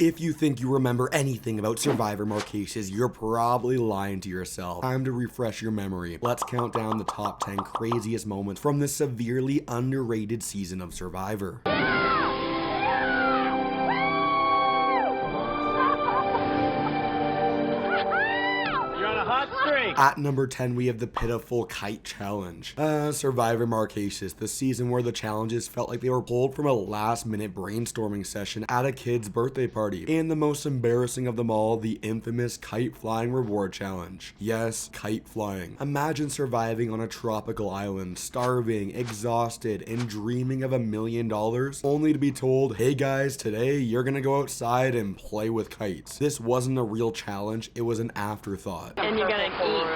If you think you remember anything about Survivor Marquesas, you're probably lying to yourself. Time to refresh your memory. Let's count down the top 10 craziest moments from this severely underrated season of Survivor. At number 10, we have the pitiful kite challenge. Survivor Marquesas, the season where the challenges felt like they were pulled from a last-minute brainstorming session at a kid's birthday party. And the most embarrassing of them all, the infamous kite flying reward challenge. Yes, kite flying. Imagine surviving on a tropical island, starving, exhausted, and dreaming of $1 million, only to be told, hey guys, today you're gonna go outside and play with kites. This wasn't a real challenge, it was an afterthought. And you're gonna eat.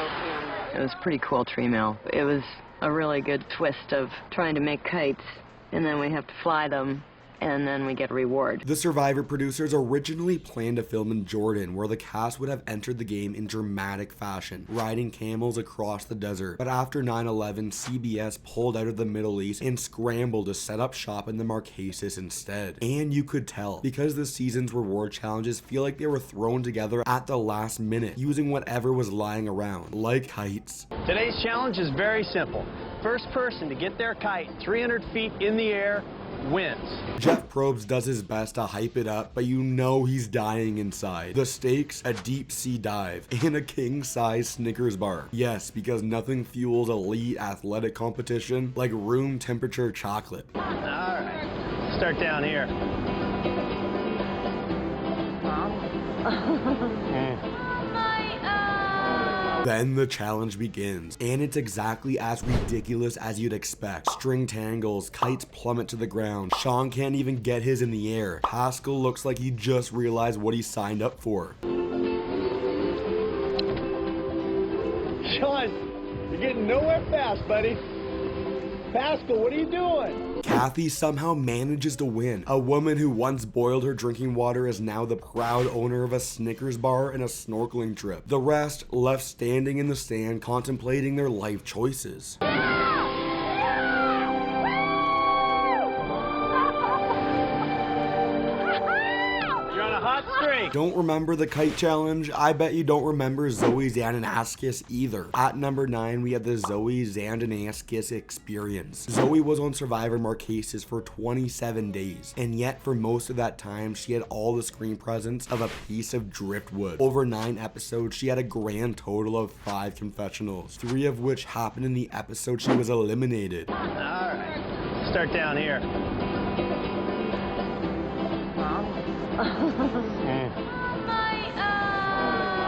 It was pretty cool tree mill. It was a really good twist of trying to make kites, and then we have to fly them, and then we get a reward. The Survivor producers originally planned to film in Jordan, where the cast would have entered the game in dramatic fashion, riding camels across the desert. But after 9/11, CBS pulled out of the Middle East and scrambled to set up shop in the Marquesas instead. And you could tell, because the season's reward challenges feel like they were thrown together at the last minute, using whatever was lying around, like kites. Today's challenge is very simple. First person to get their kite 300 feet in the air wins. Jeff Probst does his best to hype it up, but you know he's dying inside. The stakes, a deep sea dive, and a king-size Snickers bar. Yes, because nothing fuels elite athletic competition like room temperature chocolate. Alright, start down here. Then the challenge begins, and it's exactly as ridiculous as you'd expect. String tangles, kites plummet to the ground, Sean can't even get his in the air. Pascal looks like he just realized what he signed up for. Sean, you're getting nowhere fast, buddy. Pascal, what are you doing? Kathy somehow manages to win. A woman who once boiled her drinking water is now the proud owner of a Snickers bar and a snorkeling trip. The rest left standing in the sand contemplating their life choices. Don't remember the kite challenge? I bet you don't remember Zoe Zandanaskis either. At number 9, we have the Zoe Zandanaskis experience. Zoe was on Survivor Marquesas for 27 days, and yet for most of that time, she had all the screen presence of a piece of driftwood. Over 9 episodes, she had a grand total of 5 confessionals, 3 of which happened in the episode she was eliminated. Alright, start down here.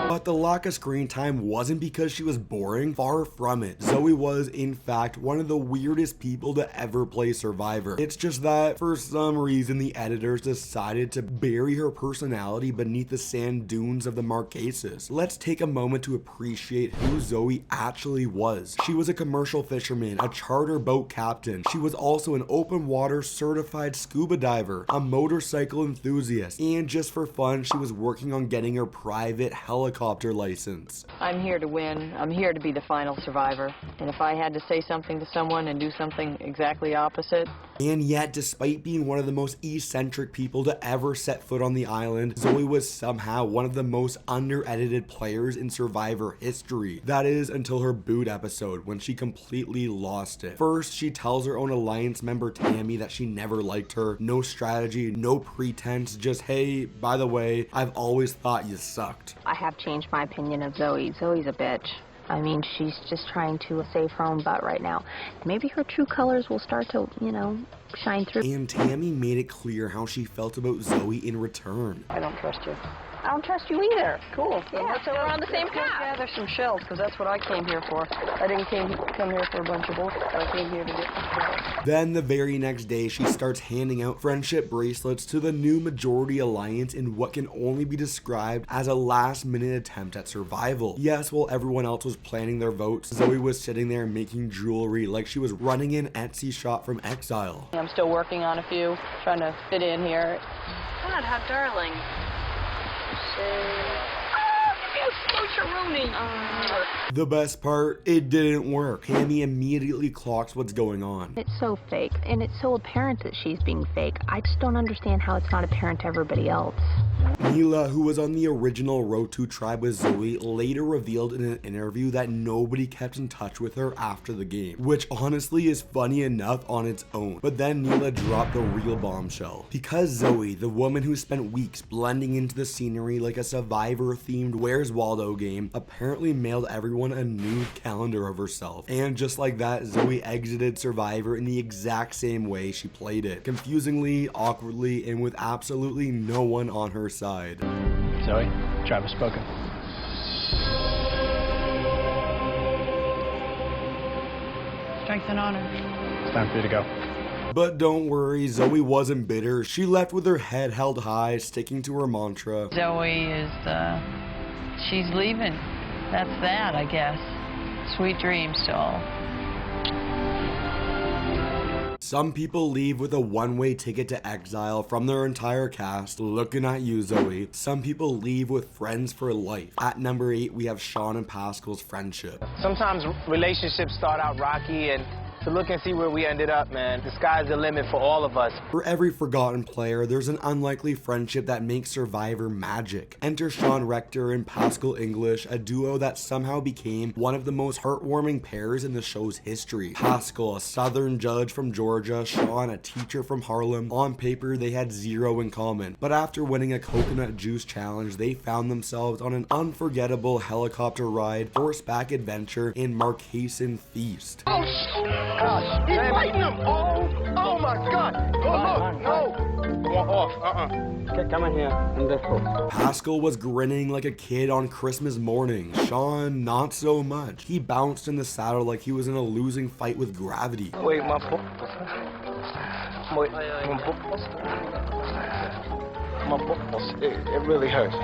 But the lack of screen time wasn't because she was boring, far from it. Zoe was, in fact, one of the weirdest people to ever play Survivor. It's just that, for some reason, the editors decided to bury her personality beneath the sand dunes of the Marquesas. Let's take a moment to appreciate who Zoe actually was. She was a commercial fisherman, a charter boat captain. She was also an open water certified scuba diver, a motorcycle enthusiast, and just for fun, she was working on getting her private helicopter license. I'm here to win. I'm here to be the final survivor. And if I had to say something to someone and do something exactly opposite. And yet, despite being one of the most eccentric people to ever set foot on the island, Zoe was somehow one of the most under-edited players in Survivor history. That is, until her boot episode, when she completely lost it. First, she tells her own alliance member Tammy that she never liked her. No strategy, no pretense, just, hey, by the way, I've always thought you sucked. I have changed my opinion of Zoe. Zoe's a bitch. I mean, she's just trying to save her own butt right now. Maybe her true colors will start to, you know, shine through. And Tammy made it clear how she felt about Zoe in return. I don't trust you. I don't trust you either. Cool. Yeah, so we're on the same path. Gather some shells, because that's what I came here for. I didn't come here for a bunch of bullshit. I came here to get some shells. Then the very next day, she starts handing out friendship bracelets to the new majority alliance in what can only be described as a last-minute attempt at survival. Yes, while everyone else was planning their votes, Zoe was sitting there making jewelry like she was running an Etsy shop from exile. I'm still working on a few, trying to fit in here. God, how darling. The best part, it didn't work. Tammy immediately clocks what's going on. It's so fake, and it's so apparent that she's being fake. I just don't understand how it's not apparent to everybody else. Neleh, who was on the original Rotu tribe with Zoe, later revealed in an interview that nobody kept in touch with her after the game, which honestly is funny enough on its own. But then Neleh dropped the real bombshell. Because Zoe, the woman who spent weeks blending into the scenery like a Survivor-themed Where's Waldo game, apparently mailed everyone a nude calendar of herself. And just like that, Zoe exited Survivor in the exact same way she played it. Confusingly, awkwardly, and with absolutely no one on her side. Zoe, tribe has spoken. Strength and honor. It's time for you to go. But don't worry, Zoe wasn't bitter. She left with her head held high, sticking to her mantra. Zoe is, she's leaving. That's that, I guess. Sweet dreams to all. Some people leave with a one-way ticket to exile from their entire cast. Looking at you, Zoe. Some people leave with friends for life. At number 8, we have Sean and Pascal's friendship. Sometimes relationships start out rocky, and to look and see where we ended up, man, the sky's the limit for all of us. For every forgotten player, there's an unlikely friendship that makes Survivor magic. Enter Sean Rector and Pascal English, a duo that somehow became one of the most heartwarming pairs in the show's history. Pascal, a southern judge from Georgia, Sean, a teacher from Harlem. On paper, they had zero in common, but after winning a coconut juice challenge, they found themselves on an unforgettable helicopter ride, horseback adventure, and Marquesan feast. Oh, gosh, he's fighting him! Oh my God! Oh, look, no! Come off, Okay, come in here and let's go. Pascal was grinning like a kid on Christmas morning. Sean, not so much. He bounced in the saddle like he was in a losing fight with gravity. Wait, my it really hurts.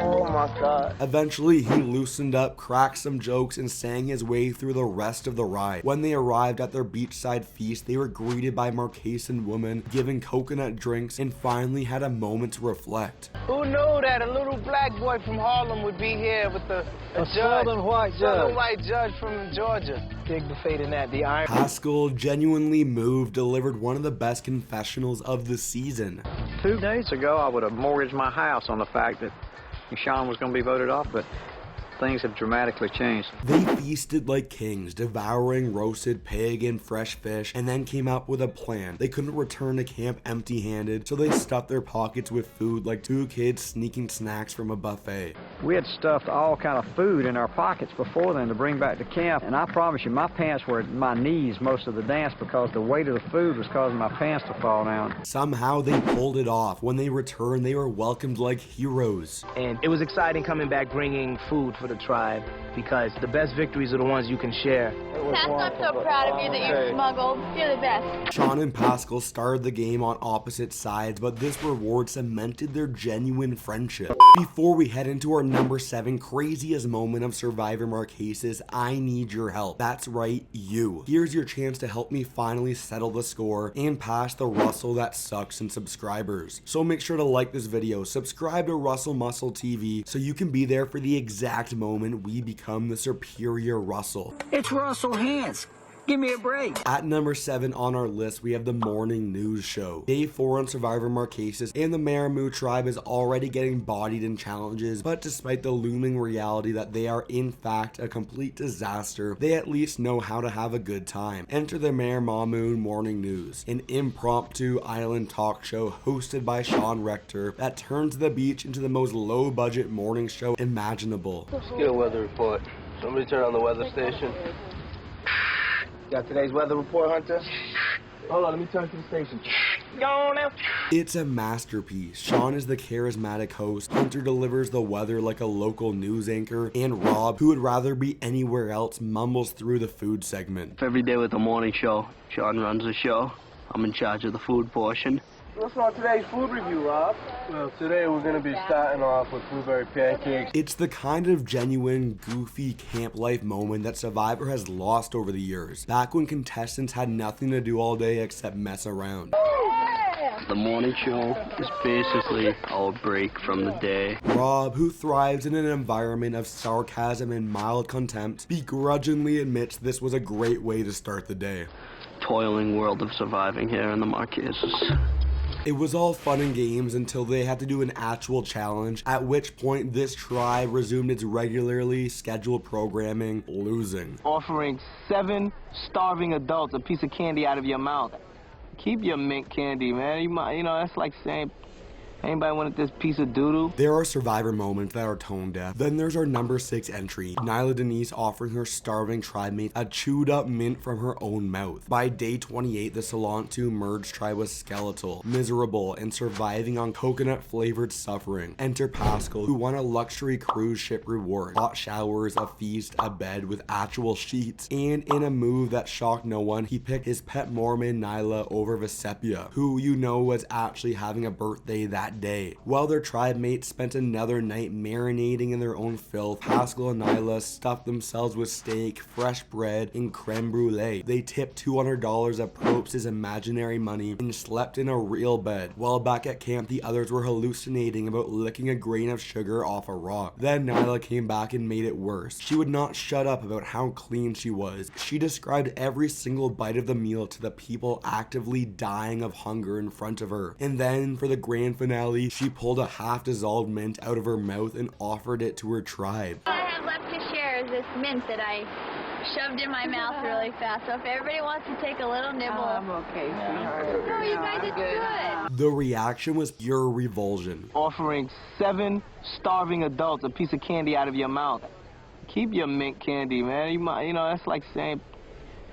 Oh my God. Eventually, he loosened up, cracked some jokes, and sang his way through the rest of the ride. When they arrived at their beachside feast, they were greeted by Marquesan women, given coconut drinks, and finally had a moment to reflect. Who knew that a little black boy from Harlem would be here with a judge? Southern white judge from Georgia. Dig the fate in that, the iron. Pascal, genuinely moved, delivered one of the best confessionals of the season. 2 days ago, I would have mortgaged my house on the fact that Sean was going to be voted off, but things have dramatically changed. They feasted like kings, devouring roasted pig and fresh fish, and then came up with a plan. They couldn't return to camp empty-handed, so they stuffed their pockets with food like 2 kids sneaking snacks from a buffet. We had stuffed all kind of food in our pockets before then to bring back to camp, and I promise you, my pants were at my knees most of the dance because the weight of the food was causing my pants to fall down. Somehow they pulled it off. When they returned, they were welcomed like heroes. And it was exciting coming back bringing food for the tribe, because the best victories are the ones you can share. Pascal, I'm so proud of you that you smuggled. You're the best. Sean and Pascal started the game on opposite sides, but this reward cemented their genuine friendship. Before we head into our number 7 craziest moment of Survivor Marquesas, I need your help. That's right, you. Here's your chance to help me finally settle the score and pass the Russell that sucks in subscribers. So make sure to like this video, subscribe to Russell Muscle TV so you can be there for the exact moment we become the superior Russell. It's Russell Hance. Give me a break. At number 7 on our list, we have the morning news show. Day 4 on Survivor Marquesas, and the Mariano tribe is already getting bodied in challenges, but despite the looming reality that they are in fact a complete disaster, they at least know how to have a good time. Enter the Mariano Morning News, an impromptu island talk show hosted by Sean Rector that turns the beach into the most low-budget morning show imaginable. Let's get a weather report. Somebody turn on the weather station. Got today's weather report, Hunter? Hold on, let me turn to the station. Go on now. It's a masterpiece. Sean is the charismatic host, Hunter delivers the weather like a local news anchor, and Rob, who would rather be anywhere else, mumbles through the food segment. Every day with the morning show, Sean runs the show. I'm in charge of the food portion. What's on today's food review, Rob? Well, today we're going to be starting off with blueberry pancakes. It's the kind of genuine, goofy camp life moment that Survivor has lost over the years, back when contestants had nothing to do all day except mess around. The morning show is basically our break from the day. Rob, who thrives in an environment of sarcasm and mild contempt, begrudgingly admits this was a great way to start the day. Toiling world of surviving here in the Marquesas. It was all fun and games until they had to do an actual challenge, at which point this tribe resumed its regularly scheduled programming, losing. Offering 7 starving adults a piece of candy out of your mouth. Keep your mint candy, man. You know, that's like saying, anybody wanted this piece of doo-doo? There are survivor moments that are tone deaf. Then there's our number 6 entry, Neleh Dennis offering her starving tribe mate a chewed up mint from her own mouth. By day 28, the Salantu merged tribe was skeletal, miserable, and surviving on coconut flavored suffering. Enter Pascal, who won a luxury cruise ship reward, hot showers, a feast, a bed with actual sheets, and in a move that shocked no one, he picked his pet Mormon Neleh over Vecepia, who you know was actually having a birthday that day. While their tribe mates spent another night marinating in their own filth, Pascal and Neleh stuffed themselves with steak, fresh bread, and creme brulee. They tipped $200 of Probst's imaginary money and slept in a real bed. While back at camp, the others were hallucinating about licking a grain of sugar off a rock. Then Neleh came back and made it worse. She would not shut up about how clean she was. She described every single bite of the meal to the people actively dying of hunger in front of her. And then, for the grand finale, she pulled a half-dissolved mint out of her mouth and offered it to her tribe. All I have left to share is this mint that I shoved in my mouth really fast. So if everybody wants to take a little nibble. I'm okay, sweetheart. No, you guys, it's good. The reaction was pure revulsion. Offering 7 starving adults a piece of candy out of your mouth. Keep your mint candy, man. You know, that's like saying,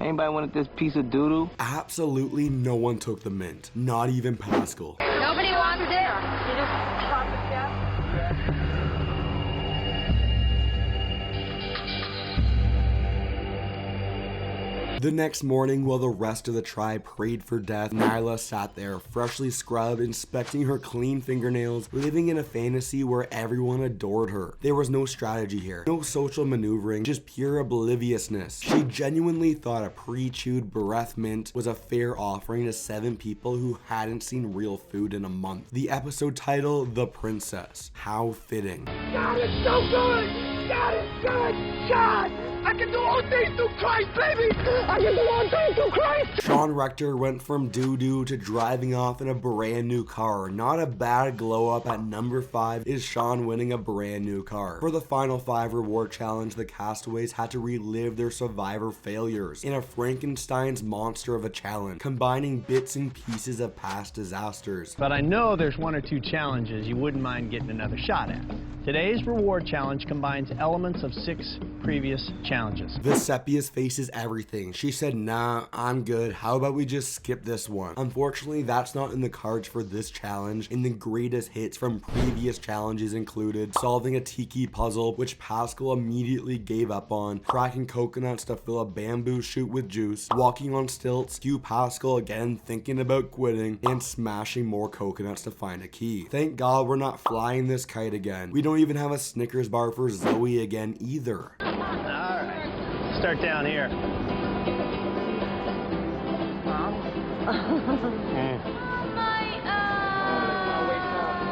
anybody wanted this piece of doo-doo? Absolutely no one took the mint, not even Pascal. Nobody wants it. You just pop it, Jeff. The next morning, while the rest of the tribe prayed for death, Neleh sat there, freshly scrubbed, inspecting her clean fingernails, living in a fantasy where everyone adored her. There was no strategy here, no social maneuvering, just pure obliviousness. She genuinely thought a pre-chewed breath mint was a fair offering to 7 people who hadn't seen real food in a month. The episode title, The Princess. How fitting. God, it's so good! God, it's good! God! I can do all things through Christ, baby! I can do all things through Christ! Sean Rector went from doo-doo to driving off in a brand new car. Not a bad glow up at number 5 is Sean winning a brand new car. For the final 5 reward challenge, the castaways had to relive their survivor failures in a Frankenstein's monster of a challenge, combining bits and pieces of past disasters. But I know there's 1 or 2 challenges you wouldn't mind getting another shot at. Today's reward challenge combines elements of 6 previous challenges. Vecepia's face is everything. She said, nah, I'm good. How about we just skip this one? Unfortunately, that's not in the cards for this challenge, and the greatest hits from previous challenges included solving a tiki puzzle, which Pascal immediately gave up on, cracking coconuts to fill a bamboo shoot with juice, walking on stilts, cue Pascal again thinking about quitting, and smashing more coconuts to find a key. Thank God we're not flying this kite again. We don't even have a Snickers bar for Zoe again either. Alright, start down here.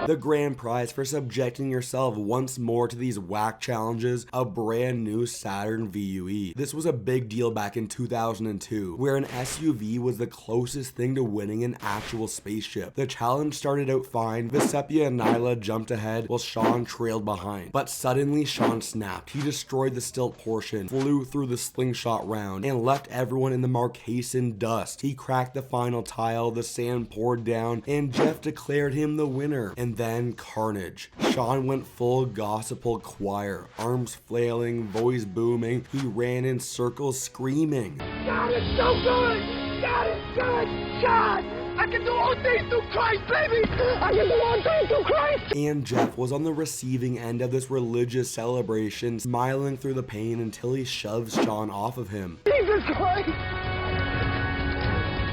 The grand prize for subjecting yourself once more to these whack challenges, a brand new Saturn VUE. This was a big deal back in 2002, where an SUV was the closest thing to winning an actual spaceship. The challenge started out fine. Vecepia and Neleh jumped ahead while Sean trailed behind. But suddenly Sean snapped. He destroyed the stilt portion, flew through the slingshot round, and left everyone in the Marquesas in dust. He cracked the final tile, the sand poured down, and Jeff declared him the winner. And then carnage. Sean went full gospel choir, arms flailing, voice booming. He ran in circles screaming, God, it's so good! God, it's good! God! I can do all things through Christ, baby! I can do all things through Christ! And Jeff was on the receiving end of this religious celebration, smiling through the pain until he shoves Sean off of him. Jesus Christ!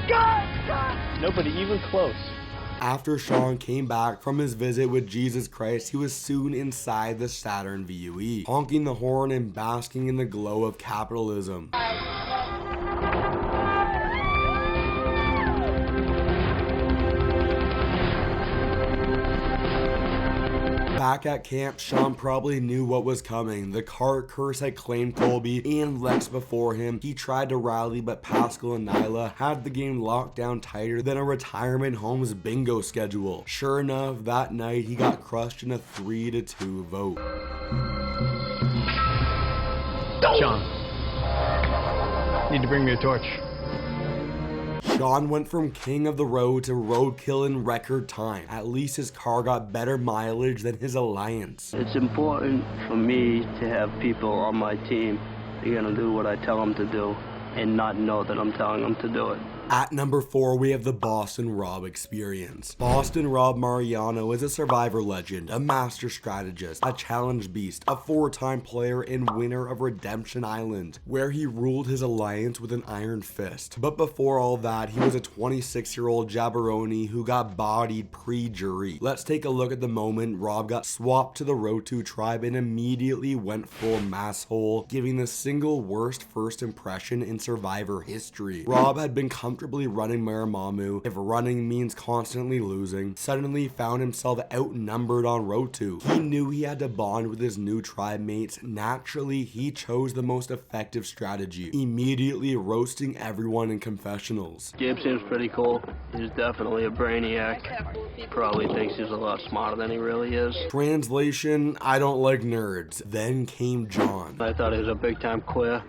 God! Nobody even close. After Sean came back from his visit with Jesus Christ, he was soon inside the Saturn VUE, honking the horn and basking in the glow of capitalism. Back at camp, Sean probably knew what was coming. The cart curse had claimed Colby and Lex before him. He tried to rally, but Pascal and Neleh had the game locked down tighter than a retirement home's bingo schedule. Sure enough, that night he got crushed in a 3-2 vote. Sean, need to bring me a torch. Sean went from king of the road to roadkill in record time. At least his car got better mileage than his alliance. It's important for me to have people on my team that are gonna do what I tell them to do and not know that I'm telling them to do it. At number 4, we have the Boston Rob experience. Boston Rob Mariano is a survivor legend, a master strategist, a challenge beast, a 4-time player and winner of Redemption Island, where he ruled his alliance with an iron fist. But before all that, he was a 26-year-old jabroni who got bodied pre-jury. Let's take a look at the moment Rob got swapped to the Rotu tribe and immediately went full masshole, giving the single worst first impression in survivor history. Rob had been comfortably running Maramamu, if running means constantly losing, suddenly found himself outnumbered on Rotu. He knew he had to bond with his new tribe mates. Naturally, he chose the most effective strategy, immediately roasting everyone in confessionals. Gabe seems pretty cool. He's definitely a brainiac. Probably thinks he's a lot smarter than he really is. Translation, I don't like nerds. Then came John. I thought he was a big time queer.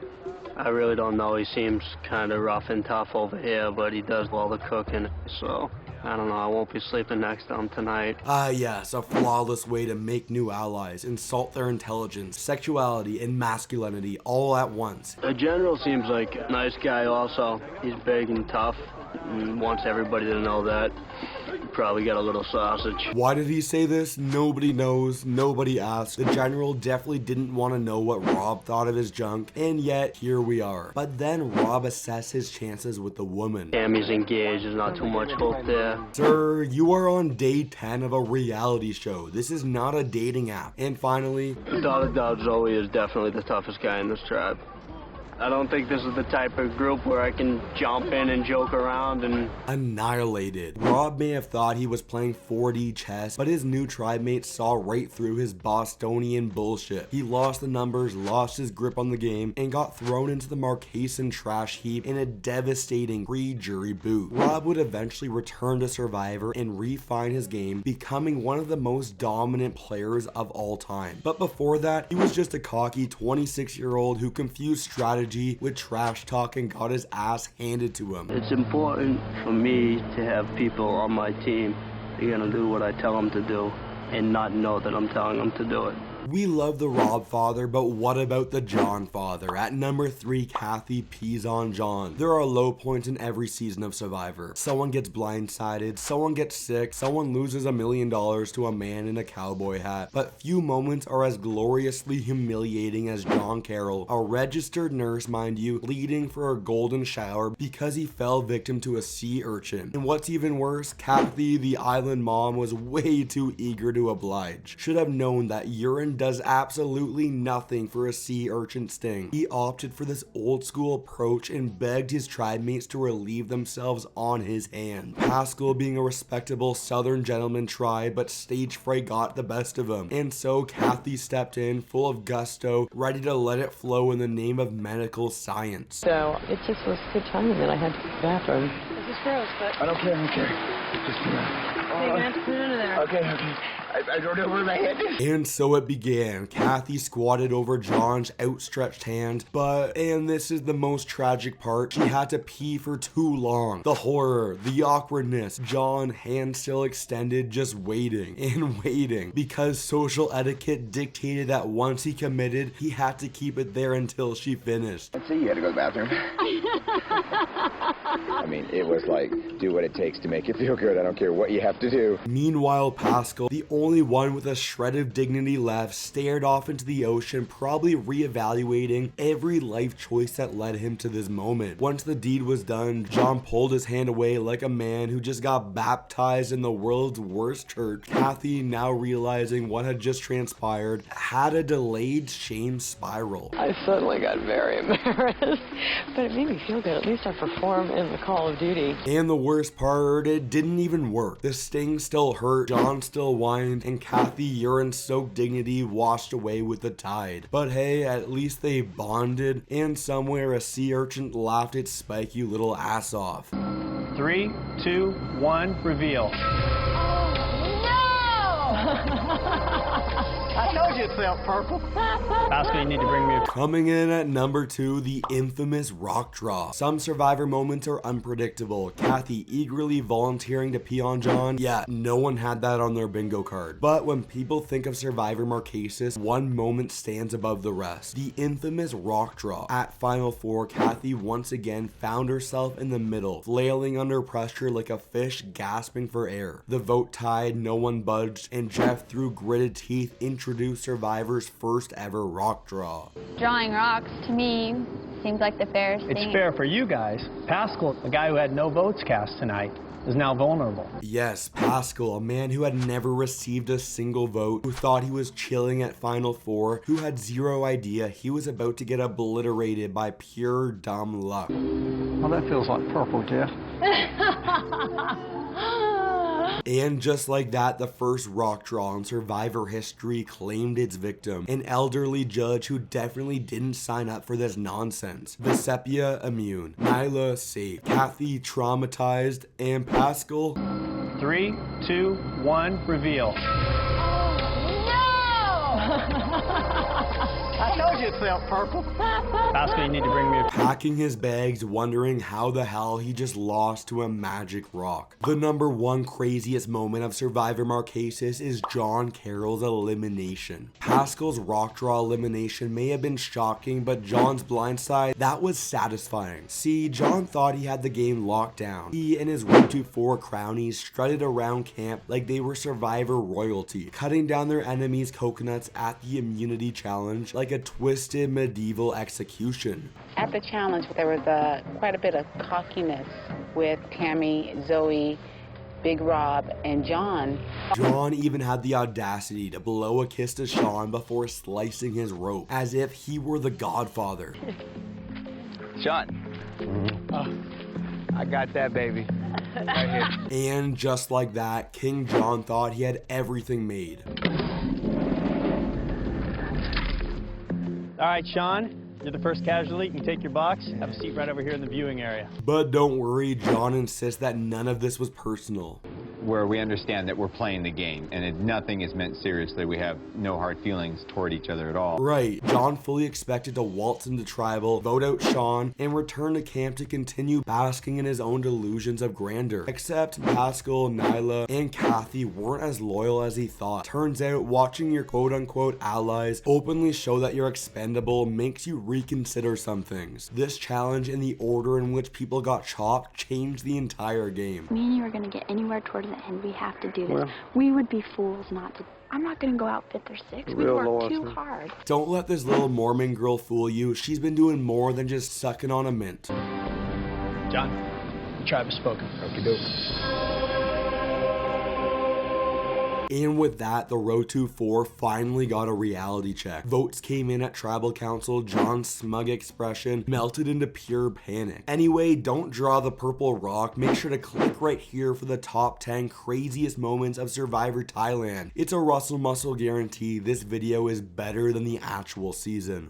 I really don't know. He seems kind of rough and tough over here, but he does all the cooking. So, I don't know. I won't be sleeping next to him tonight. Yes, a flawless way to make new allies, insult their intelligence, sexuality, and masculinity all at once. The general seems like a nice guy also. He's big and tough and wants everybody to know that. Probably got a little sausage. Why did he say this? Nobody knows, nobody asked. The general definitely didn't want to know what Rob thought of his junk, and yet here we are. But then Rob assessed his chances with the woman. Tammy's engaged, there's not too much hope there. Sir, you are on day 10 of a reality show. This is not a dating app. And finally, without a doubt, Zoe is definitely the toughest guy in this tribe. I don't think this is the type of group where I can jump in and joke around and... Annihilated. Rob may have thought he was playing 4D chess, but his new tribe mates saw right through his Bostonian bullshit. He lost the numbers, lost his grip on the game, and got thrown into the Marquesan trash heap in a devastating pre-jury boot. Rob would eventually return to Survivor and refine his game, becoming one of the most dominant players of all time. But before that, he was just a cocky 26-year-old who confused strategy with trash talk and got his ass handed to him. It's important for me to have people on my team that are gonna do what I tell them to do and not know that I'm telling them to do it. We love the Rob father, but what about the John father? At number 3, Kathy pees on John. There are low points in every season of Survivor. Someone gets blindsided, someone gets sick, someone loses $1 million to a man in a cowboy hat. But few moments are as gloriously humiliating as John Carroll, a registered nurse, mind you, pleading for a golden shower because he fell victim to a sea urchin. And what's even worse, Kathy, the island mom, was way too eager to oblige. Should have known that urine does absolutely nothing for a sea urchin sting. He opted for this old school approach and begged his tribe mates to relieve themselves on his hand. Pascal, being a respectable southern gentleman, tried, but stage fright got the best of him. And so Kathy stepped in, full of gusto, ready to let it flow in the name of medical science. So it just was good timing that I had to go to the bathroom. This is gross, but... I don't care. Just put it under there. Okay. I don't know where my head is. And so it began. Kathy squatted over John's outstretched hand, and this is the most tragic part, she had to pee for too long. The horror, the awkwardness, John, hand still extended, just waiting and waiting, because social etiquette dictated that once he committed, he had to keep it there until she finished. Let's see, you had to go to the bathroom. I mean, it was like, do what it takes to make you feel good. I don't care what you have to do. Meanwhile, Pascal, the only one with a shred of dignity left, stared off into the ocean, probably reevaluating every life choice that led him to this moment. Once the deed was done, John pulled his hand away like a man who just got baptized in the world's worst church. Kathy, now realizing what had just transpired, had a delayed shame spiral. I suddenly got very embarrassed, but it made me feel good. At least I performed in the car. Call of Duty. And the worst part, it didn't even work. The sting still hurt, John still whined, and Kathy urine-soaked dignity washed away with the tide. But hey, at least they bonded, and somewhere a sea urchin laughed its spiky little ass off. 3, 2, 1, reveal. I told you it felt purple. Pascal, you need to bring me a... Coming in at number 2, the infamous rock draw. Some Survivor moments are unpredictable. Kathy eagerly volunteering to pee on John. Yeah, no one had that on their bingo card. But when people think of Survivor Marquesas, one moment stands above the rest. The infamous rock draw. At Final 4, Kathy once again found herself in the middle, flailing under pressure like a fish gasping for air. The vote tied, no one budged, and Jeff, through gritted teeth, introduced Survivor's first ever rock draw. Drawing rocks, to me, seems like the fairest thing. It's fair for you guys. Pascal, the guy who had no votes cast tonight, is now vulnerable. Yes, Pascal, a man who had never received a single vote, who thought he was chilling at Final 4, who had zero idea he was about to get obliterated by pure dumb luck. Well, that feels like purple, Jeff. And just like that, the first rock draw in Survivor history claimed its victim, an elderly judge who definitely didn't sign up for this nonsense. Vecepia immune, Neleh safe, Kathy traumatized, and Pascal... 3, 2, 1, reveal. I told you it felt purple. Pascal, you need to bring me a... Packing his bags, wondering how the hell he just lost to a magic rock. The number 1 craziest moment of Survivor Marquesas is John Carroll's elimination. Pascal's rock draw elimination may have been shocking, but John's blindside, that was satisfying. See, John thought he had the game locked down. He and his Rotu 4 crownies strutted around camp like they were Survivor royalty, cutting down their enemies' coconuts at the immunity challenge like a twisted medieval execution. At the challenge, there was quite a bit of cockiness with Tammy, Zoe, Big Rob, and John. John even had the audacity to blow a kiss to Sean before slicing his rope, as if he were the Godfather. Sean. I got that, baby. Right here. And just like that, King John thought he had everything made. All right, Sean, you're the first casualty. You can take your box. Have a seat right over here in the viewing area. But don't worry, John insists that none of this was personal. Where we understand that we're playing the game and nothing is meant seriously. We have no hard feelings toward each other at all. Right. John fully expected to waltz into tribal, vote out Sean, and return to camp to continue basking in his own delusions of grandeur. Except Pascal, Neleh, and Kathy weren't as loyal as he thought. Turns out, watching your quote-unquote allies openly show that you're expendable makes you reconsider some things. This challenge and the order in which people got chopped changed the entire game. Me and you are going to get anywhere towards the end. We have to do this. Well, we would be fools not to. I'm not going to go out 5th or 6th. We work too hard. Don't let this little Mormon girl fool you. She's been doing more than just sucking on a mint. John, the tribe has spoken. Okie doke. And with that, the Rotu 4 finally got a reality check. Votes came in at Tribal Council. John's smug expression melted into pure panic. Anyway, don't draw the purple rock. Make sure to click right here for the top 10 craziest moments of Survivor Thailand. It's a Russell Muscle guarantee. This video is better than the actual season.